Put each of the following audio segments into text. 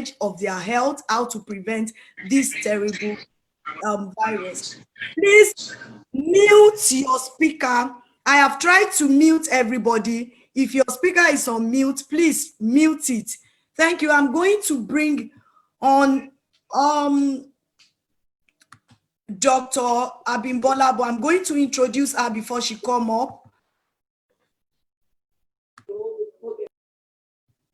knowledge of their health, how to prevent this terrible virus. Please mute your speaker. I have tried to mute everybody. If your speaker is on mute, please mute it. Thank you. I'm going to bring on Dr. Abimbola, but I'm going to introduce her before she come up.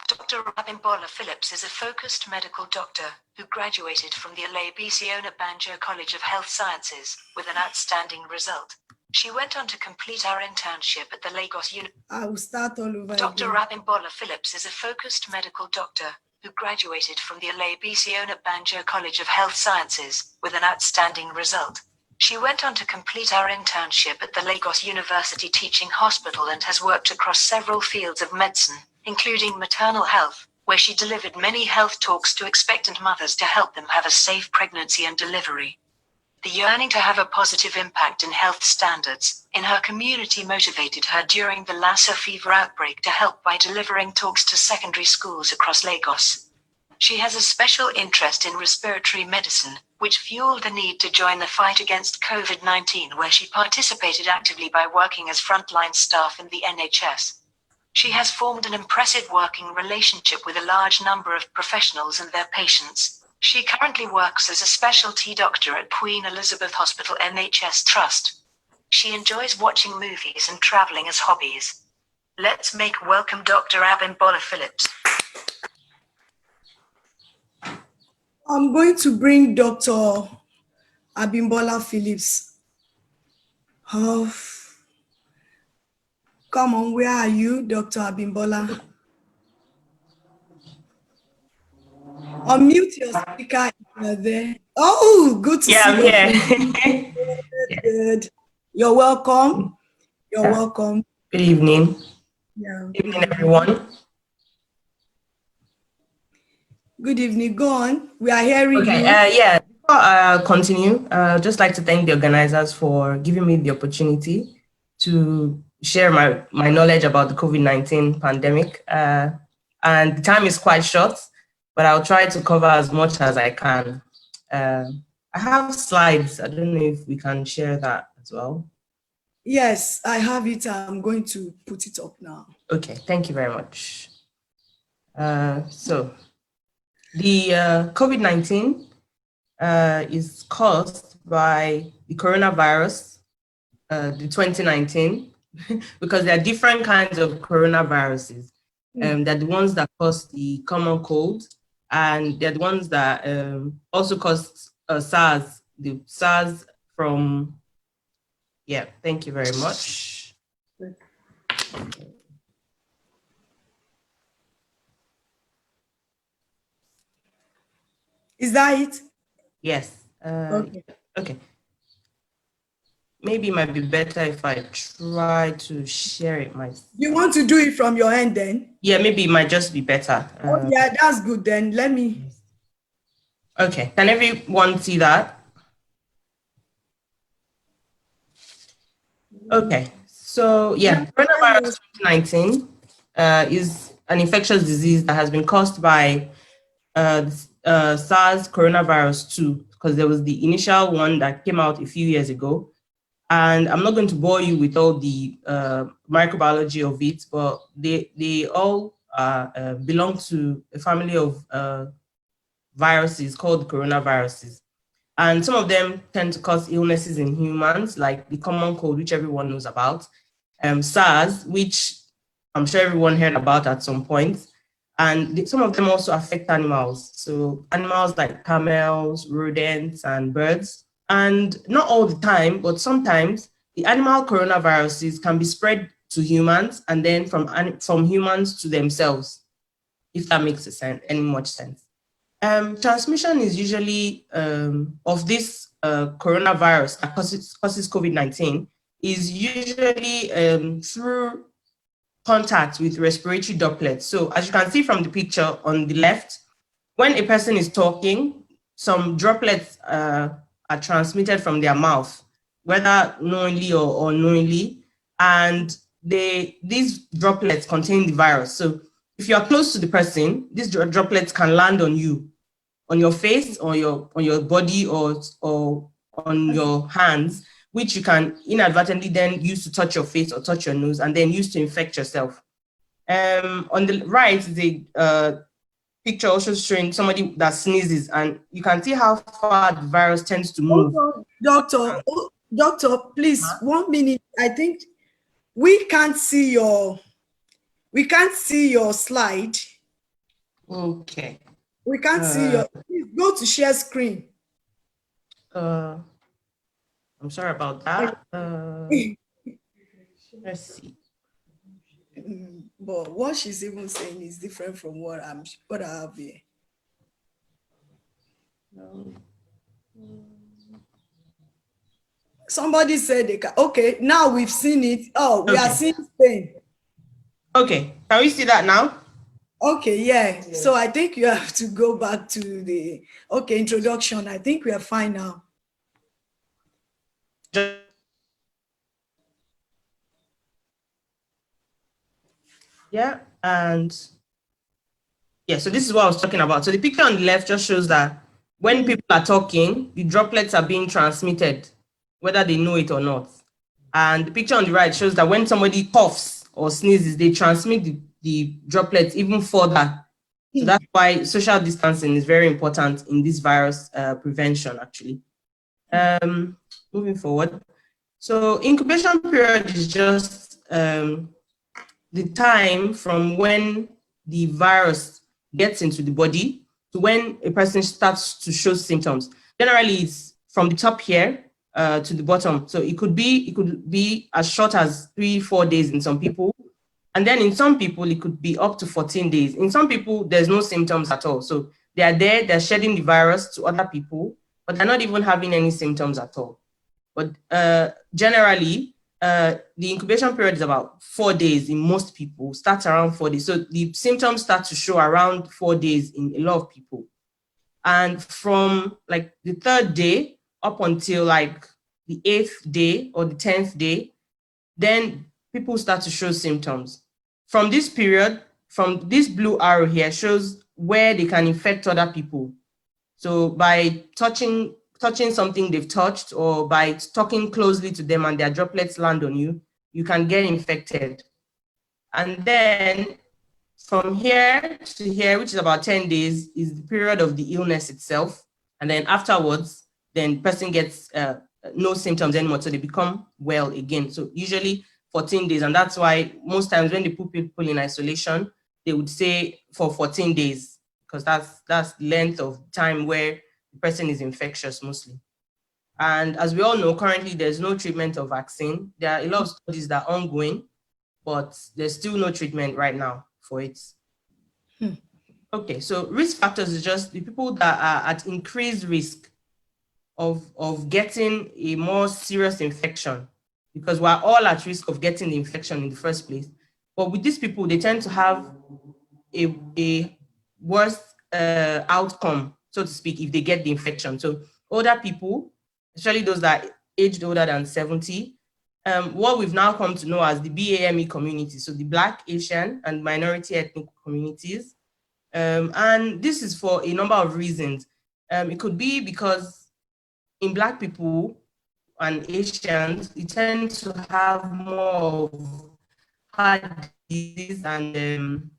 Dr. Abimbola Phillips is a focused medical doctor who graduated from the ABIMBOLA Banjo College of Health Sciences with an outstanding result. She went on to complete her internship at the Lagos University. I will start all over Dr. again. Abimbola Phillips is a focused medical doctor who graduated from the ABIMBOLA Banjo College of Health Sciences with an outstanding result. She went on to complete her internship at the Lagos University Teaching Hospital and has worked across several fields of medicine, including maternal health, where she delivered many health talks to expectant mothers to help them have a safe pregnancy and delivery. The yearning to have a positive impact in health standards in her community motivated her during the Lassa fever outbreak to help by delivering talks to secondary schools across Lagos. She has a special interest in respiratory medicine, which fueled the need to join the fight against COVID-19, where she participated actively by working as frontline staff in the NHS. She has formed an impressive working relationship with a large number of professionals and their patients. She currently works as a specialty doctor at Queen Elizabeth Hospital NHS Trust. She enjoys watching movies and traveling as hobbies. Let's make welcome Dr. Abimbola Phillips. I'm going to bring Dr. Abimbola Phillips. Oh, come on, where are you, Dr. Abimbola? Unmute your speaker if you're there. Oh, good to see you. Yeah, I'm here. Good. You're welcome. You're welcome. Good evening. Yeah. Good evening, everyone. Good evening. Go on. We are hearing you. Yeah. Before I continue, I'd just like to thank the organizers for giving me the opportunity to share my knowledge about the COVID-19 pandemic. And the time is quite short, but I'll try to cover as much as I can. I have slides. I don't know if we can share that as well. Yes, I have it. I'm going to put it up now. Okay, thank you very much. So the COVID-19 is caused by the coronavirus, the 2019, because there are different kinds of coronaviruses. They're the ones that cause the common cold, and they're the ones that also cause SARS, the SARS from, yeah, thank you very much. Is that it? Yes. Okay. Okay. Maybe it might be better if I try to share it myself. You want to do it from your end then? Yeah, maybe it might just be better. Oh, yeah, that's good then. Let me. Okay, can everyone see that? Okay, so yeah, coronavirus 2019 is an infectious disease that has been caused by SARS coronavirus 2, because there was the initial one that came out a few years ago. And I'm not going to bore you with all the microbiology of it, but they all belong to a family of viruses called coronaviruses. And some of them tend to cause illnesses in humans, like the common cold, which everyone knows about, SARS, which I'm sure everyone heard about at some point. And some of them also affect animals. So animals like camels, rodents, and birds. And not all the time, but sometimes the animal coronaviruses can be spread to humans and then from humans to themselves, if that makes any much sense. Transmission is usually of this coronavirus that causes COVID-19 is usually through contact with respiratory droplets. So as you can see from the picture on the left, when a person is talking, some droplets are transmitted from their mouth, whether knowingly or unknowingly, and these droplets contain the virus. So if you are close to the person, these droplets can land on you, on your face, or on your body, or on your hands, which you can inadvertently then use to touch your face or touch your nose, and then use to infect yourself. On the right is a picture also showing somebody that sneezes, and you can see how far the virus tends to move. Doctor, please, 1 minute. I think we can't see your slide. Okay. We can't see your. Please go to share screen. I'm sorry about that. Let's see. But what she's even saying is different from what I have here. Somebody said they can. Okay, now we've seen it. Oh, we are seeing Spain. Okay, can we see that now? Okay, yeah. So I think you have to go back to the introduction. I think we are fine now. Yeah, and yeah, so this is what I was talking about. So the picture on the left just shows that when people are talking, the droplets are being transmitted, whether they know it or not. And the picture on the right shows that when somebody coughs or sneezes, they transmit the droplets even further. So that's why social distancing is very important in this virus prevention, actually. Moving forward. So incubation period is just the time from when the virus gets into the body to when a person starts to show symptoms. Generally, it's from the top here to the bottom. So it could be as short as 3-4 days in some people. And then in some people, it could be up to 14 days. In some people, there's no symptoms at all. So they are there, they're shedding the virus to other people, but they're not even having any symptoms at all. But generally, the incubation period is about 4 days in most people, starts around 4 days. So the symptoms start to show around 4 days in a lot of people. And from like the 3rd day up until like the 8th day or the 10th day, then people start to show symptoms. From this period, from this blue arrow here shows where they can infect other people. So by touching something they've touched, or by talking closely to them and their droplets land on you, you can get infected. And then from here to here, which is about 10 days, is the period of the illness itself. And then afterwards, then the person gets no symptoms anymore, so they become well again. So usually 14 days, and that's why most times when they put people in isolation, they would say for 14 days, because that's the length of time where the person is infectious mostly. And as we all know, currently there's no treatment or vaccine. There are a lot of studies that are ongoing, but there's still no treatment right now for it. Okay, so risk factors is just the people that are at increased risk of getting a more serious infection, because we're all at risk of getting the infection in the first place. But with these people, they tend to have a worse outcome, so to speak, if they get the infection. So older people, especially those that are aged older than 70, what we've now come to know as the BAME community, so the Black, Asian, and minority ethnic communities. And this is for a number of reasons. It could be because in Black people and Asians, we tend to have more of heart disease and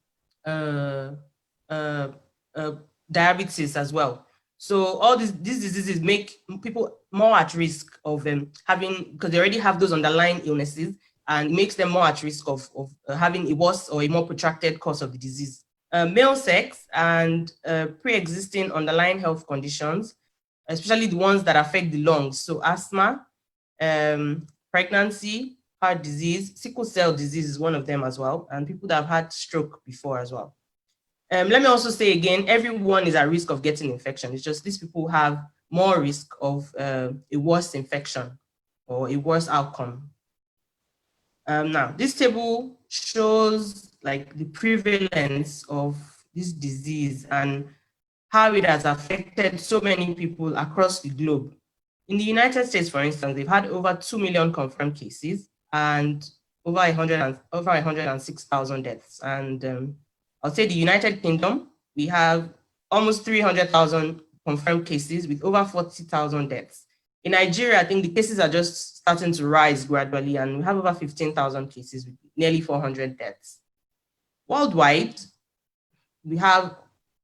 diabetes as well. So all these diseases make people more at risk of having, because they already have those underlying illnesses, and makes them more at risk of having a worse or a more protracted course of the disease. Male sex and pre-existing underlying health conditions, especially the ones that affect the lungs. So asthma, pregnancy, heart disease, sickle cell disease is one of them as well, and people that have had stroke before as well. Let me also say again, everyone is at risk of getting infection. It's just these people have more risk of a worse infection or a worse outcome. Now, this table shows like the prevalence of this disease and how it has affected so many people across the globe. In the United States, for instance, they've had over 2 million confirmed cases and over 106,000 deaths. And I'll say the United Kingdom, we have almost 300,000 confirmed cases with over 40,000 deaths. In Nigeria, I think the cases are just starting to rise gradually, and we have over 15,000 cases with nearly 400 deaths. Worldwide, we have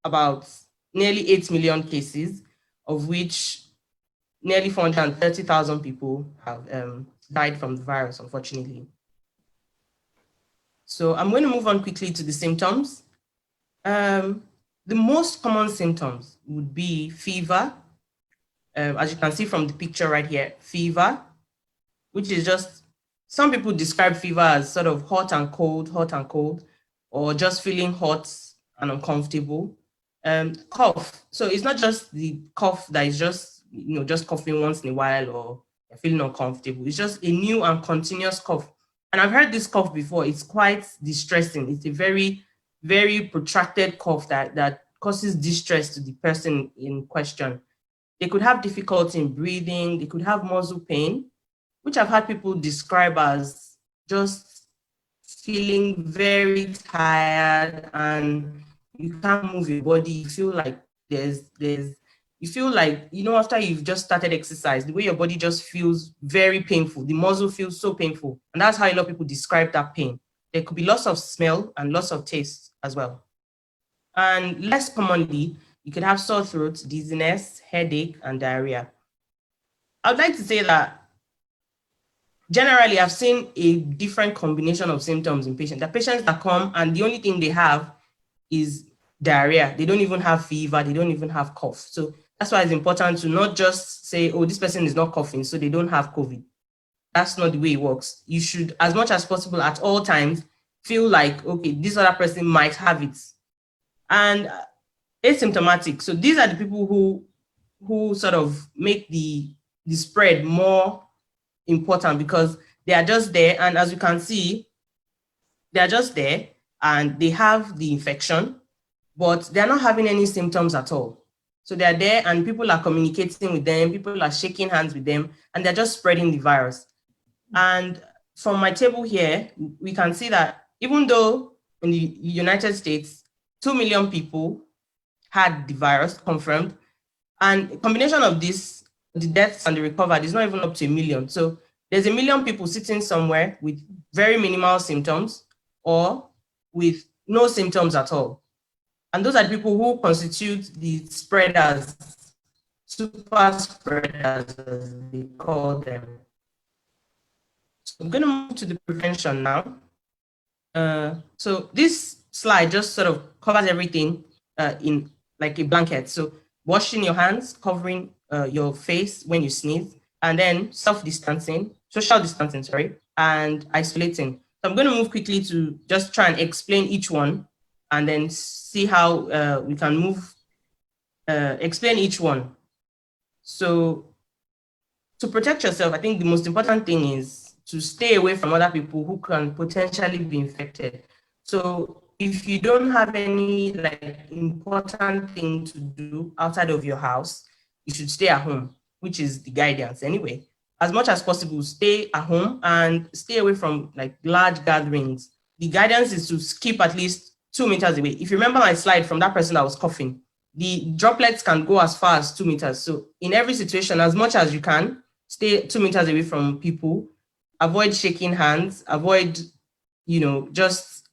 about nearly 8 million cases, of which nearly 430,000 people have died from the virus, unfortunately. So I'm going to move on quickly to the symptoms. The most common symptoms would be fever. As you can see from the picture right here, fever, which is just, some people describe fever as sort of hot and cold, or just feeling hot and uncomfortable. Cough. So it's not just the cough that is just, just coughing once in a while or you're feeling uncomfortable. It's just a new and continuous cough. And I've heard this cough before. It's quite distressing. It's a very, very protracted cough that causes distress to the person in question. They could have difficulty in breathing. They could have muscle pain, which I've had people describe as just feeling very tired and you can't move your body. You feel like you feel like, after you've just started exercise, the way your body just feels very painful. The muscle feels so painful. And that's how a lot of people describe that pain. There could be loss of smell and loss of taste as well. And less commonly, you could have sore throat, dizziness, headache, and diarrhea. I would like to say that generally, I've seen a different combination of symptoms in patients. The patients that come and the only thing they have is diarrhea. They don't even have fever. They don't even have cough. So that's why it's important to not just say, oh, this person is not coughing, so they don't have COVID. That's not the way it works. You should, as much as possible at all times, feel like, okay, this other person might have it. And asymptomatic. So these are the people who sort of make the spread more important because they are just there. And as you can see, they are just there and they have the infection, but they're not having any symptoms at all. So they're there and people are communicating with them, people are shaking hands with them, and they're just spreading the virus. And from my table here, we can see that even though in the United States, 2 million people had the virus confirmed, and a combination of this, the deaths and the recovered is not even up to 1 million. So there's 1 million people sitting somewhere with very minimal symptoms or with no symptoms at all. And those are the people who constitute the spreaders, super spreaders, as they call them. So I'm going to move to the prevention now. So this slide just sort of covers everything in like a blanket. So washing your hands, covering your face when you sneeze, and then self-distancing, social distancing, sorry, and isolating. So I'm going to move quickly to just try and explain each one and then see how we can move, explain each one. So to protect yourself, I think the most important thing is to stay away from other people who can potentially be infected. So if you don't have any like important thing to do outside of your house, you should stay at home, which is the guidance anyway. As much as possible, stay at home and stay away from like large gatherings. The guidance is to keep at least 2 meters away. If you remember my slide from that person that was coughing, the droplets can go as far as 2 meters. So in every situation, as much as you can, stay 2 meters away from people, avoid shaking hands, avoid, just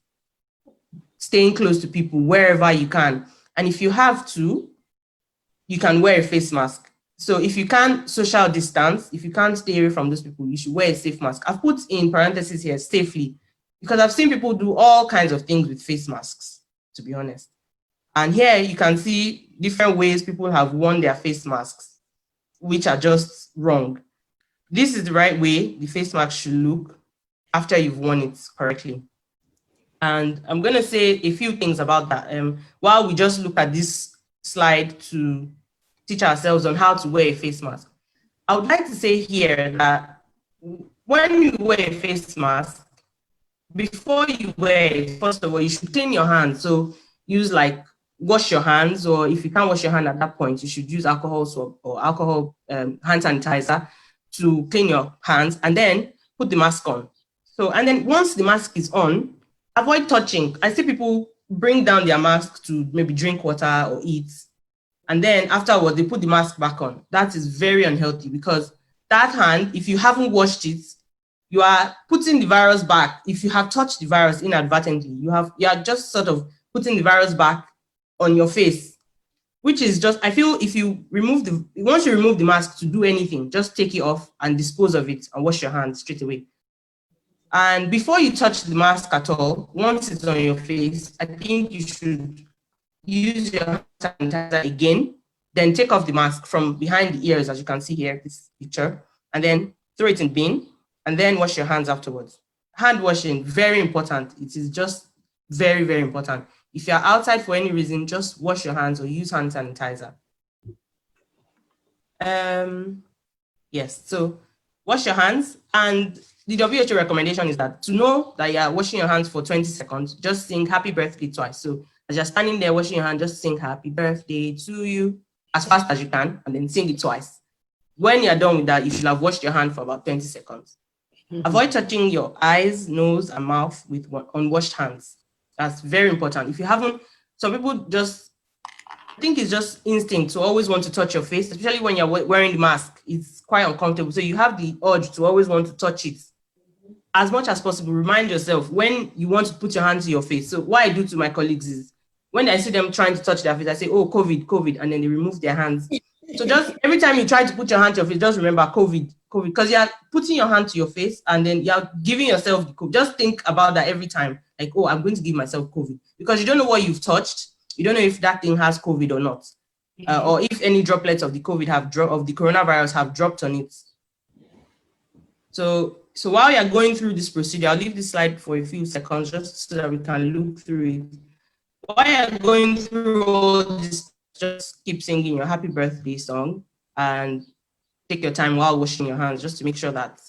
staying close to people wherever you can. And if you have to, you can wear a face mask. So if you can't social distance, if you can't stay away from those people, you should wear a safe mask. I've put in parentheses here, safely, because I've seen people do all kinds of things with face masks, to be honest. And here you can see different ways people have worn their face masks, which are just wrong. This is the right way the face mask should look after you've worn it correctly. And I'm going to say a few things about that. While we just look at this slide to teach ourselves on how to wear a face mask, I would like to say here that when you wear a face mask, before you wear it, first of all, you should clean your hands. So use like wash your hands, or if you can't wash your hand at that point, you should use alcohol swab or alcohol hand sanitizer to clean your hands and then put the mask on. So, and then once the mask is on, avoid touching. I see people bring down their mask to maybe drink water or eat. And then afterwards, they put the mask back on. That is very unhealthy because that hand, if you haven't washed it, you are putting the virus back. If you have touched the virus inadvertently, you are just sort of putting the virus back on your face, which is just, I feel if you once you remove the mask to do anything, just take it off and dispose of it and wash your hands straight away. And before you touch the mask at all, once it's on your face, I think you should use your hand sanitizer again, then take off the mask from behind the ears, as you can see here, this picture, and then throw it in bin, and then wash your hands afterwards. Hand washing, very important. It is just very, very important. If you're outside for any reason, just wash your hands or use hand sanitizer. Yes, so wash your hands. And the WHO recommendation is that to know that you're washing your hands for 20 seconds, just sing happy birthday twice. So as you're standing there washing your hands, just sing happy birthday to you as fast as you can, and then sing it twice. When you're done with that, you should have washed your hand for about 20 seconds. Avoid touching your eyes, nose, and mouth with unwashed hands. That's very important. If you haven't, some people just, I think it's just instinct to always want to touch your face, especially when you're wearing the mask. It's quite uncomfortable. So you have the urge to always want to touch it. As much as possible, remind yourself when you want to put your hand to your face. So what I do to my colleagues is when I see them trying to touch their face, I say, oh, COVID, COVID, and then they remove their hands. So just every time you try to put your hand to your face, just remember COVID, COVID, because you're putting your hand to your face and then you're giving yourself the COVID. Just think about that every time. Like, oh, I'm going to give myself COVID, because you don't know what you've touched. You don't know if that thing has COVID or not, or if any droplets of the COVID of the coronavirus have dropped on it. So while you're going through this procedure, I'll leave this slide for a few seconds just so that we can look through it. While you're going through all this, just keep singing your happy birthday song and take your time while washing your hands, just to make sure that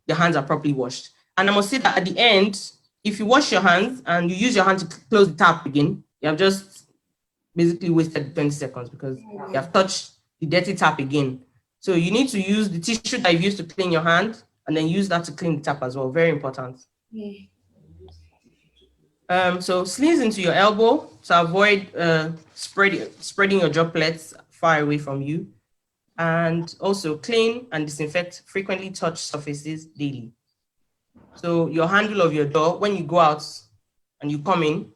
your hands are properly washed. And I must say that at the end, if you wash your hands and you use your hand to close the tap again, you have just basically wasted 20 seconds because you have touched the dirty tap again. So you need to use the tissue that you've used to clean your hand and then use that to clean the tap as well. Very important. So sneeze into your elbow to avoid spreading your droplets far away from you. And also clean and disinfect frequently touched surfaces daily. So your handle of your door, when you go out and you come in,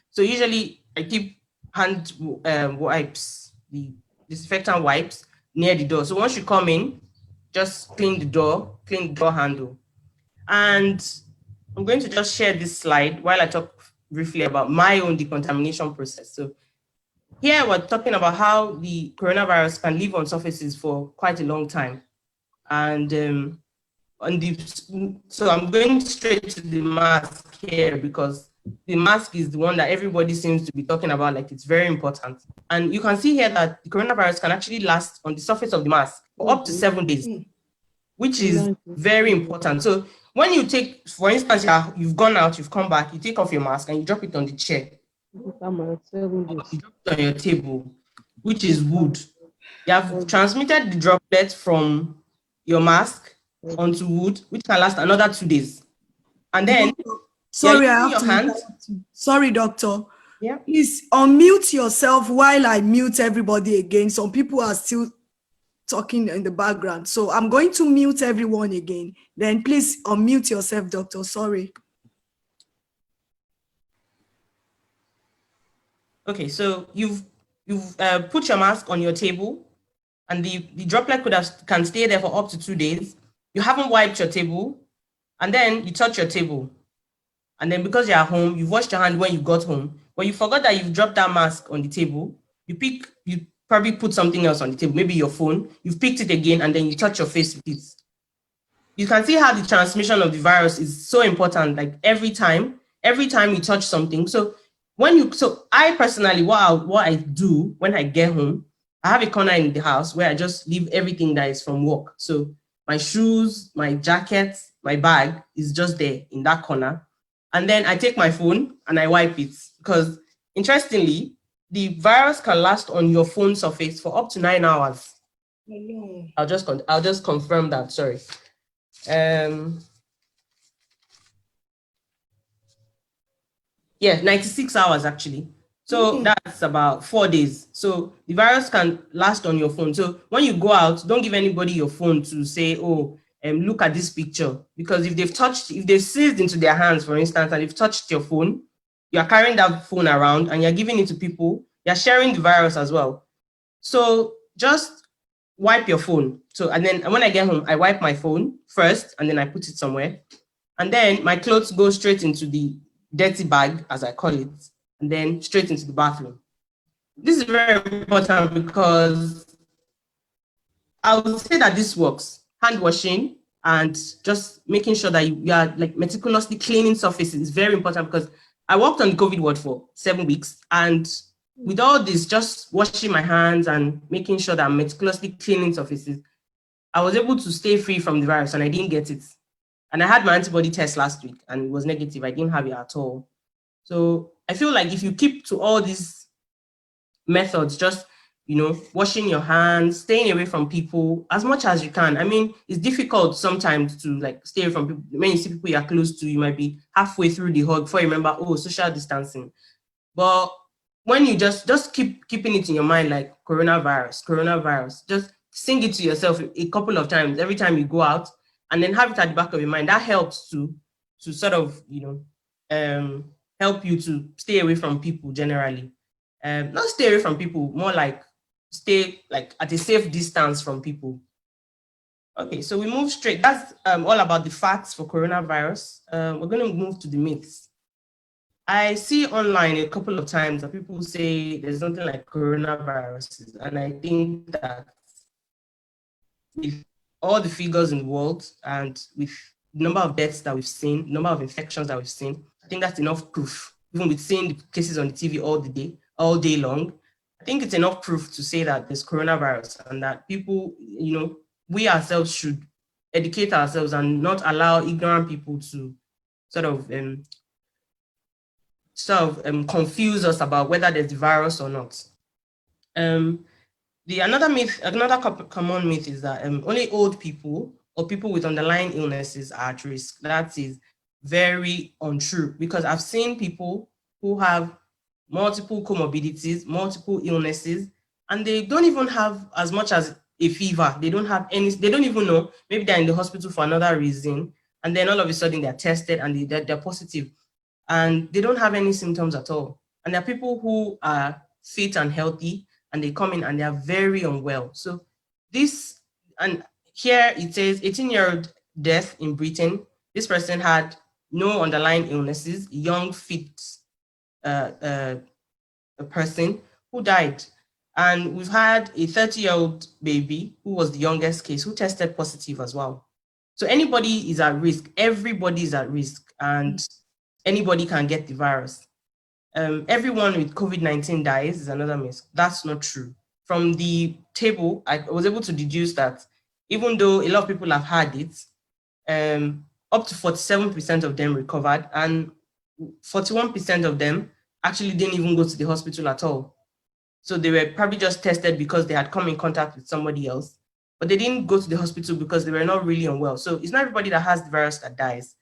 so usually I keep hand wipes, the disinfectant wipes near the door. So once you come in, just clean the door handle. And I'm going to just share this slide while I talk briefly about my own decontamination process. So here we're talking about how the coronavirus can live on surfaces for quite a long time. And so I'm going straight to the mask here because the mask is the one that everybody seems to be talking about, like it's very important. And you can see here that the coronavirus can actually last on the surface of the mask for up to 7 days, which is very important. So when you take, for instance, you've gone out, you've come back, you take off your mask and you drop it on the chair. You drop it on your table, which is wood. You have transmitted the droplets from your mask onto wood, which can last another 2 days. And then, sorry, I have to hands. Sorry, doctor. Yeah. Please unmute yourself while I mute everybody again. Some people are still talking in the background. So I'm going to mute everyone again. Then please unmute yourself, doctor. Sorry. Okay, so you've put your mask on your table and the droplet can stay there for up to 2 days. You haven't wiped your table and then you touch your table. And then because you're at home, you've washed your hand when you got home, but you forgot that you've dropped that mask on the table. You probably put something else on the table, maybe your phone, you've picked it again and then you touch your face with it. You can see how the transmission of the virus is so important, like every time you touch something. So I personally, what I do when I get home, I have a corner in the house where I just leave everything that is from work. So my shoes, my jacket, my bag is just there in that corner. And then I take my phone and I wipe it because interestingly, the virus can last on your phone surface for up to 9 hours. I'll just confirm that, sorry. Yeah, 96 hours actually. So that's about 4 days. So the virus can last on your phone. So when you go out, don't give anybody your phone to say, oh, look at this picture. Because if they've seized into their hands, for instance, and they've touched your phone, you are carrying that phone around and you're giving it to people, you're sharing the virus as well. So just wipe your phone. So, and then when I get home, I wipe my phone first and then I put it somewhere. And then my clothes go straight into the dirty bag, as I call it, and then straight into the bathroom. This is very important because I would say that this works. Hand washing and just making sure that you are like meticulously cleaning surfaces is very important because I worked on the COVID ward for 7 weeks, and with all this, just washing my hands and making sure that I'm meticulously cleaning surfaces, I was able to stay free from the virus and I didn't get it. And I had my antibody test last week and it was negative. I didn't have it at all. So I feel like if you keep to all these methods, just washing your hands, staying away from people as much as you can. I mean, it's difficult sometimes to like stay away from people. When you see people you're close to, you might be halfway through the hug before you remember, oh, social distancing. But when you just keeping it in your mind, like coronavirus, just sing it to yourself a couple of times every time you go out, and then have it at the back of your mind. That helps to sort of help you to stay away from people generally. Not stay away from people, more like stay like at a safe distance from people. Okay, so we move straight. That's all about the facts for coronavirus. We're going to move to the myths. I see online a couple of times that people say there's nothing like coronaviruses, and I think that with all the figures in the world and with the number of deaths that we've seen, number of infections that we've seen, I think that's enough proof. Even with seeing the cases on the TV all day long, I think it's enough proof to say that there's coronavirus and that people, we ourselves should educate ourselves and not allow ignorant people to sort of confuse us about whether there's the virus or not. Another common myth is that only old people or people with underlying illnesses are at risk. That is very untrue because I've seen people who have multiple comorbidities, multiple illnesses, and they don't even have as much as a fever. They don't have any, they don't even know. Maybe they're in the hospital for another reason, and then all of a sudden they're tested and they're positive, and they don't have any symptoms at all. And there are people who are fit and healthy, and they come in and they are very unwell. So this, and here it says 18-year-old death in Britain. This person had no underlying illnesses, young, fit a person who died. And we've had a 30-year-old baby who was the youngest case who tested positive as well. So anybody is at risk. Everybody is at risk, and anybody can get the virus. Everyone with COVID-19 dies is another myth. That's not true. From the table, I was able to deduce that even though a lot of people have had it, up to 47% of them recovered, and 41% of them actually didn't even go to the hospital at all. So they were probably just tested because they had come in contact with somebody else, but they didn't go to the hospital because they were not really unwell. So it's not everybody that has the virus that dies.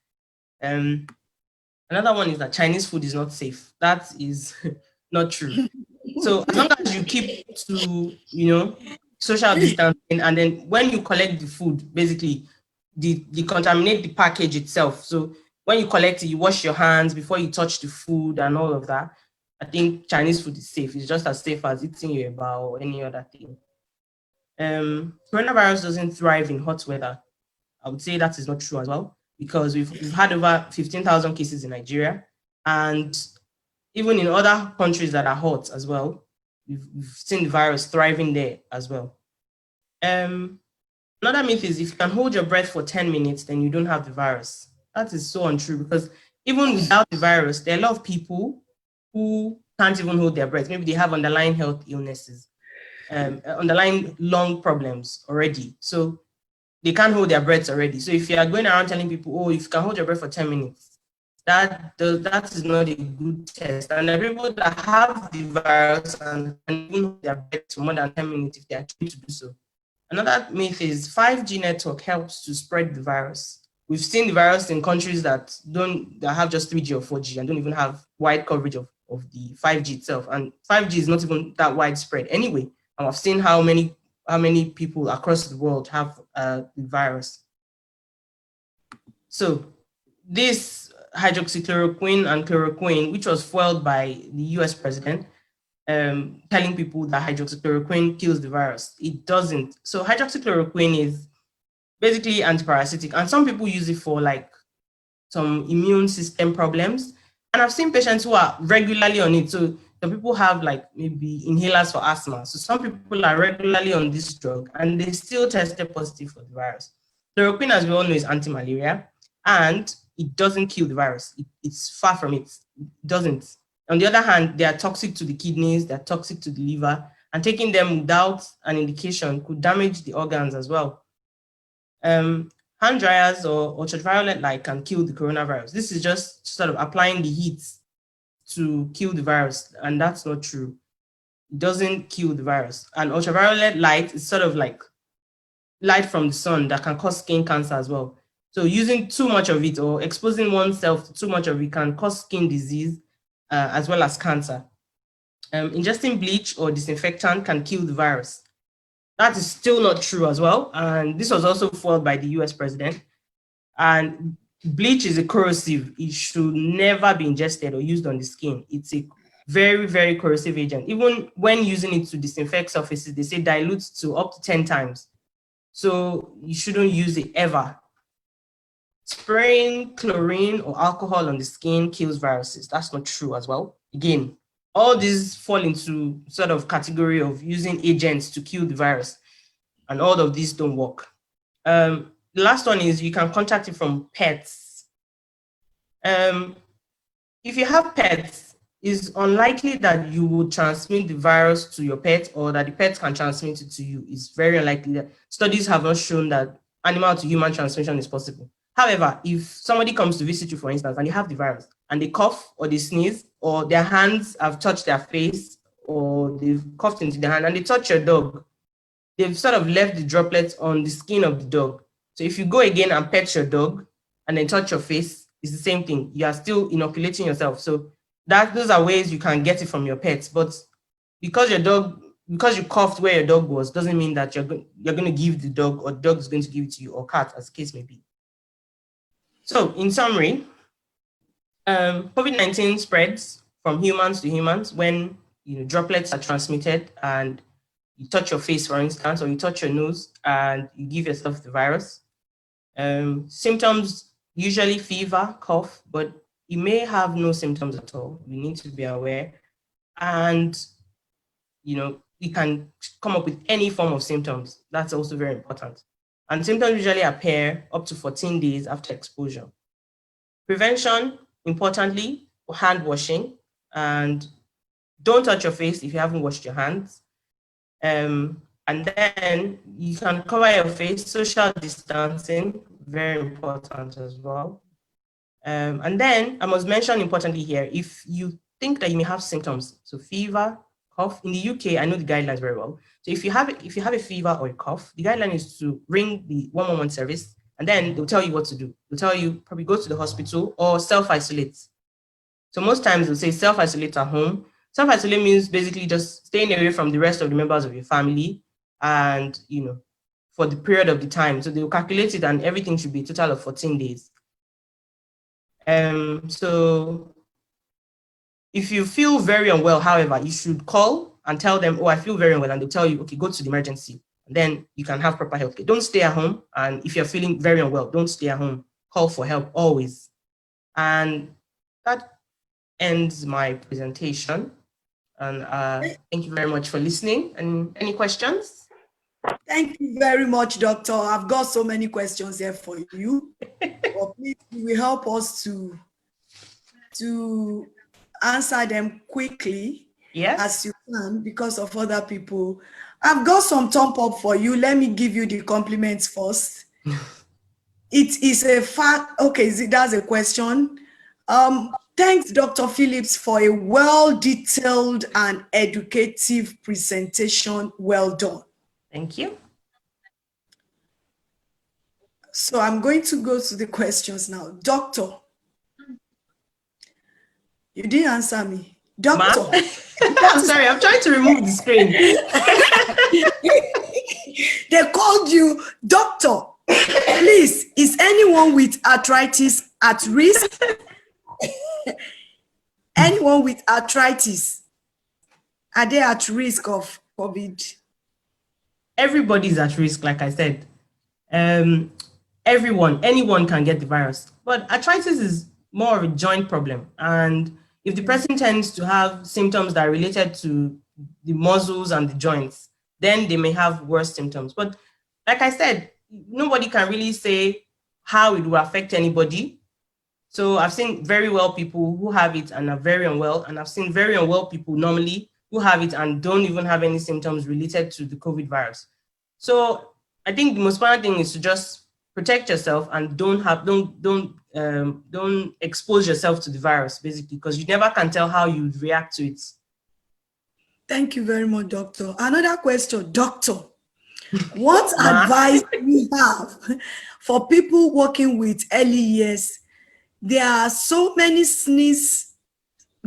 Another one is that Chinese food is not safe. That is not true. So as long as you keep to, social distancing, and then when you collect the food, basically decontaminate the package itself. So when you collect it, you wash your hands before you touch the food and all of that. I think Chinese food is safe. It's just as safe as eating your eba or any other thing. Coronavirus doesn't thrive in hot weather. I would say that is not true as well, because we've had over 15,000 cases in Nigeria, and even in other countries that are hot as well, we've seen the virus thriving there as well. Another myth is if you can hold your breath for 10 minutes, then you don't have the virus. That is so untrue, because even without the virus, there are a lot of people who can't even hold their breath. Maybe they have underlying health illnesses, underlying lung problems already. So they can't hold their breaths already. So if you are going around telling people, oh, if you can hold your breath for 10 minutes, that is not a good test. And the people that have the virus and can even hold their breath for more than 10 minutes if they are trying to do so. Another myth is 5G network helps to spread the virus. We've seen the virus in countries that have just 3G or 4G and don't even have wide coverage of the 5G itself. And 5G is not even that widespread anyway. And I've seen how many people across the world have the virus. So this hydroxychloroquine and chloroquine, which was fueled by the US president, telling people that hydroxychloroquine kills the virus. It doesn't. So hydroxychloroquine is basically antiparasitic, and some people use it for like some immune system problems. And I've seen patients who are regularly on it. So some people have like maybe inhalers for asthma. So some people are regularly on this drug and they still tested positive for the virus. Chloroquine, as we all know, is anti-malaria, and it doesn't kill the virus. It's far from it. It doesn't. On the other hand, they are toxic to the kidneys, they're toxic to the liver, and taking them without an indication could damage the organs as well. Hand dryers or ultraviolet light can kill the coronavirus. This is just sort of applying the heat to kill the virus, and that's not true. It doesn't kill the virus. And ultraviolet light is sort of like light from the sun that can cause skin cancer as well. So using too much of it or exposing oneself to too much of it can cause skin disease as well as cancer. Ingesting bleach or disinfectant can kill the virus. That is still not true as well. And this was also fueled by the US president. And bleach is a corrosive. It should never be ingested or used on the skin. It's a very, very corrosive agent. Even when using it to disinfect surfaces, they say dilutes to up to 10 times. So you shouldn't use it ever. Spraying chlorine or alcohol on the skin kills viruses. That's not true as well. Again, all these fall into sort of category of using agents to kill the virus, and all of these don't work. The last one is you can contact it from pets. If you have pets, it's unlikely that you will transmit the virus to your pet or that the pet can transmit it to you. It's very unlikely. That studies have not shown that animal to human transmission is possible. However, if somebody comes to visit you, for instance, and they have the virus and they cough or they sneeze or their hands have touched their face or they've coughed into their hand and they touch your dog, they've sort of left the droplets on the skin of the dog. So if you go again and pet your dog and then touch your face, it's the same thing. You are still inoculating yourself. So those are ways you can get it from your pets. But because you coughed where your dog was, doesn't mean that you're going to give the dog or the dog is going to give it to you, or cat, as the case may be. So in summary, COVID-19 spreads from humans to humans when droplets are transmitted and you touch your face, for instance, or you touch your nose and you give yourself the virus. Symptoms, usually fever, cough, but you may have no symptoms at all. You need to be aware. And, you can come up with any form of symptoms. That's also very important. And symptoms usually appear up to 14 days after exposure. Prevention, importantly, hand washing, and don't touch your face if you haven't washed your hands. And then you can cover your face, social distancing, very important as well. And then I must mention importantly here, if you think that you may have symptoms, so fever, cough, in the UK, I know the guidelines very well. So if you have a fever or a cough, the guideline is to ring the 111 service, and then they'll tell you what to do. They'll tell you probably go to the hospital or self-isolate. So most times they'll say self-isolate at home. Self-isolate means basically just staying away from the rest of the members of your family and, for the period of the time. So they'll calculate it and everything should be a total of 14 days. So if you feel very unwell, however, you should call and tell them, oh, I feel very unwell. And they'll tell you, okay, go to the emergency. And then you can have proper health care. Don't stay at home. And if you're feeling very unwell, don't stay at home. Call for help always. And that ends my presentation. And thank you very much for listening. And any questions? Thank you very much, Doctor. I've got so many questions here for you. But please, you will help us to answer them quickly as you can because of other people. I've got some thumb up for you. Let me give you the compliments first. It is a fact. Okay, that's a question. Thanks, Dr. Phillips, for a well-detailed and educative presentation. Well done. Thank you. So I'm going to go to the questions now. Doctor, you didn't answer me. Doctor. I'm sorry, I'm trying to remove the screen. They called you doctor. Please, is anyone with arthritis at risk? Anyone with arthritis, are they at risk of COVID? Everybody's at risk, like I said. Anyone can get the virus. But arthritis is more of a joint problem. And if the person tends to have symptoms that are related to the muscles and the joints, then they may have worse symptoms. But like I said, nobody can really say how it will affect anybody. So I've seen very well people who have it and are very unwell, and I've seen very unwell people normally who have it and don't even have any symptoms related to the COVID virus. So I think the most important thing is to just protect yourself and don't expose yourself to the virus, basically, because you never can tell how you react to it. Thank you very much, doctor. Another question, doctor. What advice do you have for people working with early years? There are so many sneezes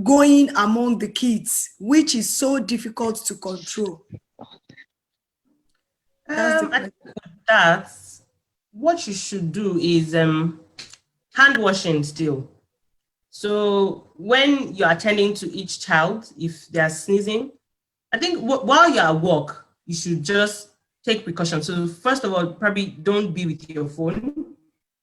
going among the kids, which is so difficult to control. That's what you should do is hand washing still. So when you're attending to each child, if they're sneezing, I think while you're at work, you should just take precautions. So first of all, probably don't be with your phone,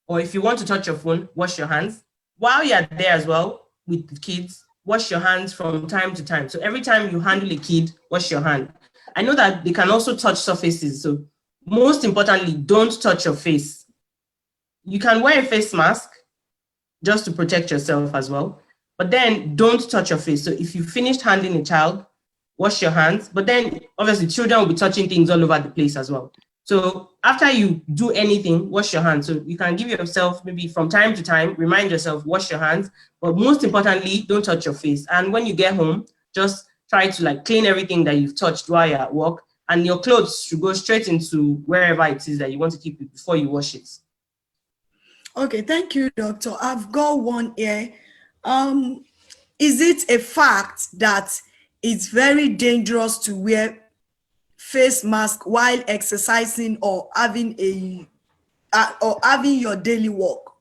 or if you want to touch your phone, wash your hands. While you're there as well with the kids, wash your hands from time to time. So every time you handle a kid, wash your hand. I know that they can also touch surfaces. So most importantly, don't touch your face. You can wear a face mask just to protect yourself as well, but then don't touch your face. So if you finished handling a child, wash your hands, but then obviously children will be touching things all over the place as well. So after you do anything, wash your hands. So you can give yourself maybe from time to time, remind yourself, wash your hands, but most importantly, don't touch your face. And when you get home, just try to clean everything that you've touched while you're at work, and your clothes should go straight into wherever it is that you want to keep it before you wash it. Okay, thank you, doctor. I've got one here. Is it a fact that it's very dangerous to wear face mask while exercising or having your daily walk?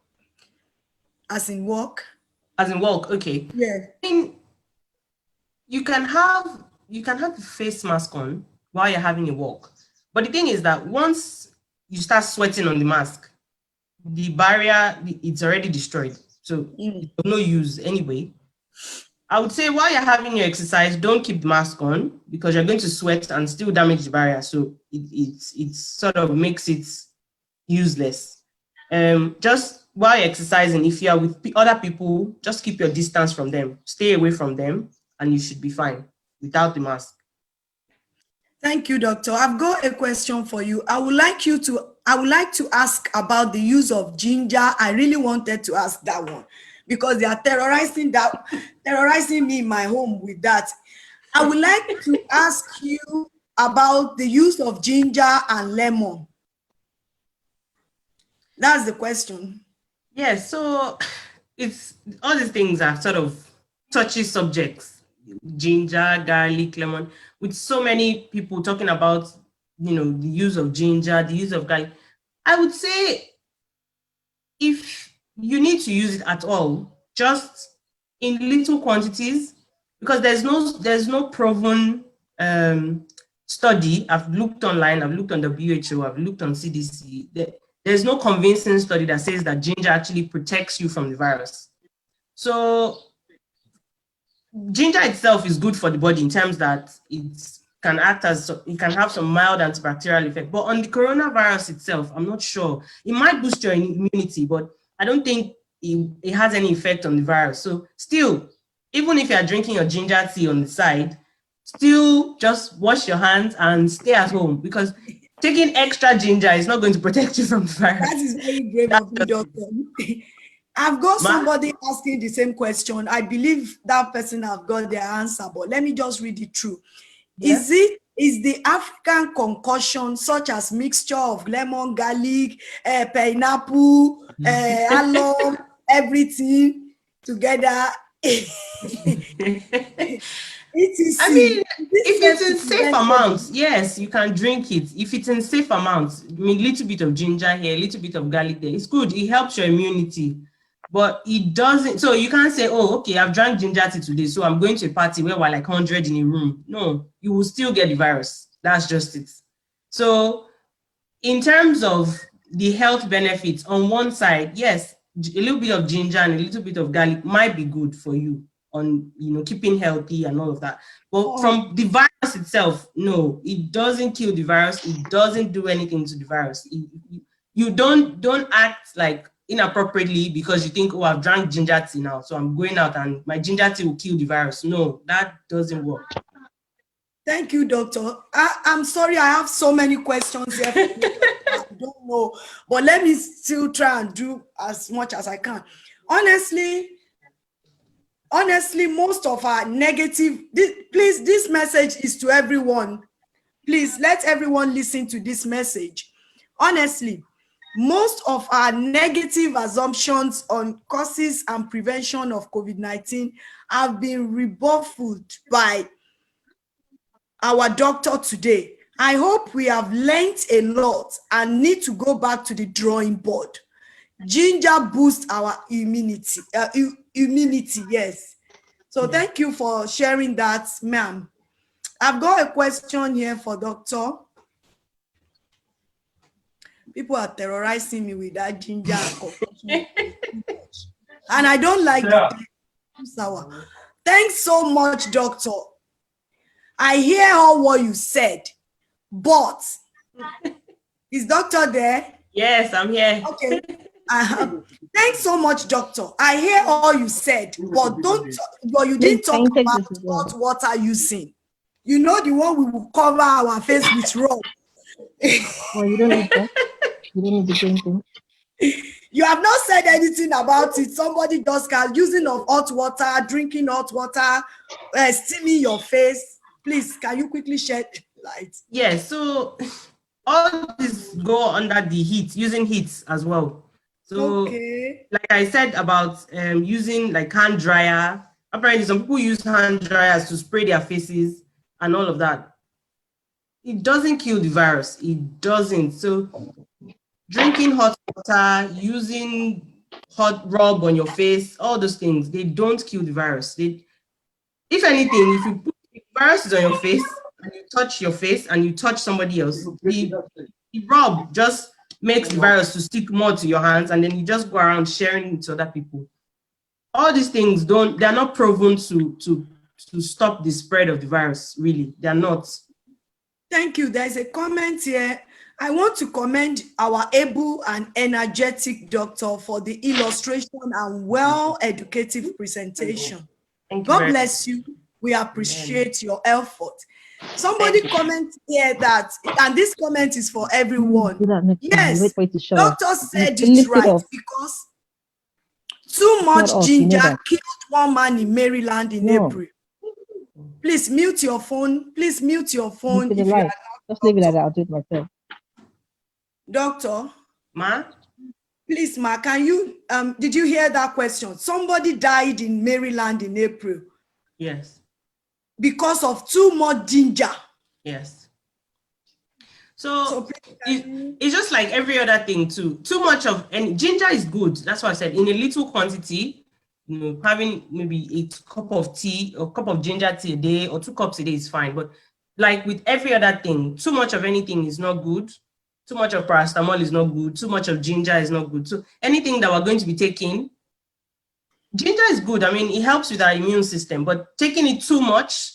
As in walk? As in walk, okay. Yeah. I mean, you can have the face mask on while you're having a walk. But the thing is that once you start sweating on the mask, the barrier, it's already destroyed. So it's of no use anyway. I would say while you're having your exercise, don't keep the mask on because you're going to sweat and still damage the barrier. So it sort of makes it useless. Just while you're exercising, if you are with other people, just keep your distance from them. Stay away from them and you should be fine without the mask. Thank you, doctor. I've got a question for you. I would like to ask about the use of ginger. I really wanted to ask that one because they are terrorizing me in my home with that. I would like to ask you about the use of ginger and lemon. That's the question. Yes, so it's all these things are sort of touchy subjects. Ginger, garlic, lemon, with so many people talking about, the use of ginger, the use of garlic. I would say if you need to use it at all, just in little quantities, because there's no proven study. I've looked online, I've looked on WHO, I've looked on CDC. There's no convincing study that says that ginger actually protects you from the virus. So ginger itself is good for the body in terms that it can have some mild antibacterial effect. But on the coronavirus itself, I'm not sure. It might boost your immunity, but I don't think it has any effect on the virus. So still, even if you're drinking your ginger tea on the side, still just wash your hands and stay at home because taking extra ginger is not going to protect you from the virus. That is very brave of you, doctor. I've got somebody asking the same question. I believe that person have got their answer, but let me just read it through. Yeah. Is it is the African concoction, such as mixture of lemon, garlic, pineapple, alum, everything together. I mean, etc. if This it's safe to in safe prevent amounts, COVID. yes, you can drink it. If it's in safe amounts, I mean, little bit of ginger here, a little bit of garlic there, it's good. It helps your immunity, but it doesn't. So you can't say, oh, okay, I've drank ginger tea today, so I'm going to a party where we're like 100 in a room. No, you will still get the virus. That's just it. So in terms of the health benefits, on one side, yes, a little bit of ginger and a little bit of garlic might be good for you on, keeping healthy and all of that. But Oh, from the virus itself, no, it doesn't kill the virus. It doesn't do anything to the virus. You don't act like inappropriately because you think, oh, I've drank ginger tea now, so I'm going out and my ginger tea will kill the virus. No, that doesn't work. thank you, doctor. I'm sorry, I have so many questions here for you. I don't know, but let me still try and do as much as I can. Honestly, most of our negative, please, this message is to everyone. Please let everyone listen to this message. Honestly, most of our negative assumptions on causes and prevention of COVID-19 have been rebuffed by our doctor today. I hope we have learned a lot and need to go back to the drawing board. Ginger boosts our immunity. Yes. So thank you for sharing that, ma'am. I've got a question here for doctor. People are terrorizing me with that ginger concoction. And I don't like the sour. Thanks so much, doctor. I hear all what you said, but is doctor there? Yes, I'm here. Okay. Thanks so much, doctor. I hear all you said, but you didn't talk about hot water using. You know, the one we will cover our face with rub. Well, you don't need that. You don't need the same thing. You have not said anything about it. Somebody just using of hot water, drinking hot water, steaming your face. Please, can you quickly shed light? Yes, so all this go under the heat, using heat as well. So Okay. like I said about using like hand dryer, apparently some people use hand dryers to spray their faces and all of that. It doesn't kill the virus. It doesn't. So drinking hot water, using hot rub on your face, all those things, they don't kill the virus. If anything, if you put the virus is on your face and you touch your face and you touch somebody else, the rub just makes the virus to stick more to your hands, and then you just go around sharing it to other people. All these things they're not proven to stop the spread of the virus, really. They're not. Thank you. There's a comment here. I want to commend our able and energetic doctor for the illustration and well-educative presentation. God bless you. We appreciate your effort. Somebody comment here that, and this comment is for everyone. Yes, doctor said it right, because too much ginger killed one man in Maryland in April. Please mute your phone. Please mute your phone. If you are just leave it like that. I'll do it myself. Doctor, Ma? Please, Ma, can you, did you hear that question? Somebody died in Maryland in April. Yes. Because of too much ginger. Yes. So it's just like every other thing too. Too much of, and ginger is good. That's why I said in a little quantity, having maybe a cup of tea or cup of ginger tea a day or 2 cups a day is fine. But like with every other thing, too much of anything is not good. Too much of paracetamol is not good. Too much of ginger is not good. So anything that we're going to be taking, ginger is good. I mean, it helps with our immune system, but taking it too much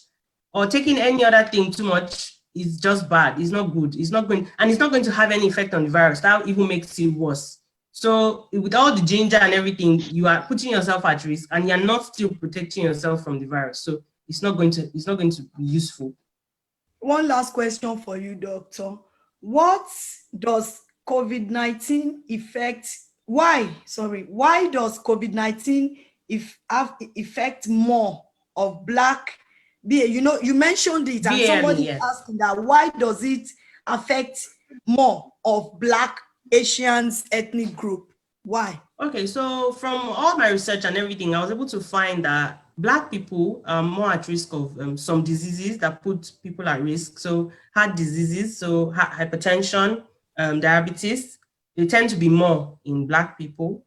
or taking any other thing too much is just bad. It's not good. It's not going, and it's not going to have any effect on the virus. That even makes it worse. So with all the ginger and everything, you are putting yourself at risk, and you're not still protecting yourself from the virus. So it's not going to be useful. One last question for you, doctor. What does COVID-19 why does COVID-19 affect more of Black You mentioned it, and BAME, somebody yes. asking that why does it affect more of Black Asians ethnic group? Why? Okay, so from all my research and everything, I was able to find that Black people are more at risk of some diseases that put people at risk. So heart diseases, so hypertension, diabetes, they tend to be more in Black people.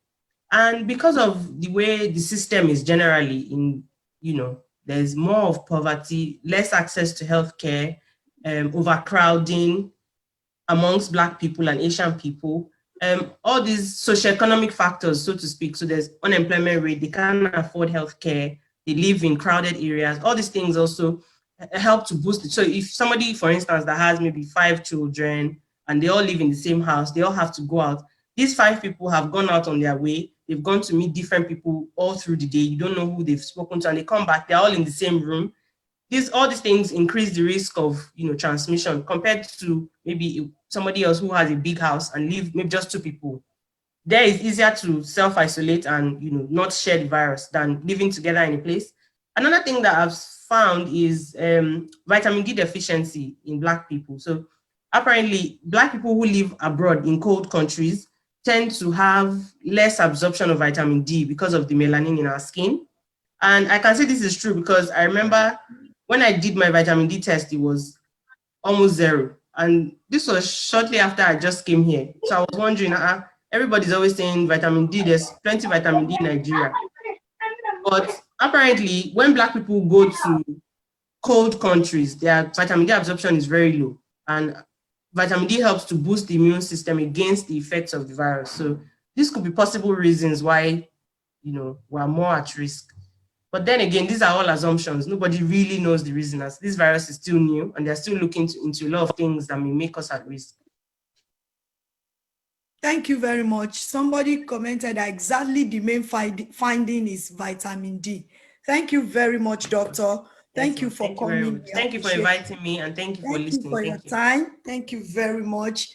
And because of the way the system is generally in, there's more of poverty, less access to healthcare, overcrowding amongst Black people and Asian people, all these socioeconomic factors, so to speak. So there's unemployment rate, they can't afford healthcare, they live in crowded areas. All these things also help to boost it. So if somebody, for instance, that has maybe 5 children and they all live in the same house, they all have to go out. These 5 people have gone out on their way. They've gone to meet different people all through the day. You don't know who they've spoken to, and they come back. They're all in the same room. All these things increase the risk of transmission compared to maybe somebody else who has a big house and live maybe just 2 people. There it's easier to self-isolate and not share the virus than living together in a place. Another thing that I've found is vitamin D deficiency in Black people. So apparently Black people who live abroad in cold countries tend to have less absorption of vitamin D because of the melanin in our skin. And I can say this is true because I remember when I did my vitamin D test, it was almost 0. And this was shortly after I just came here. So I was wondering, everybody's always saying vitamin D, there's plenty of vitamin D in Nigeria. But apparently, when Black people go to cold countries, their vitamin D absorption is very low. And vitamin D helps to boost the immune system against the effects of the virus. So this could be possible reasons why, we're more at risk. But then again, these are all assumptions. Nobody really knows the reason, as this virus is still new and they're still looking into a lot of things that may make us at risk. Thank you very much. Somebody commented that exactly the main finding is vitamin D. Thank you very much, doctor. Thank you for coming. Thank you for inviting me, and thank you for listening. Thank you for your time. Thank you very much.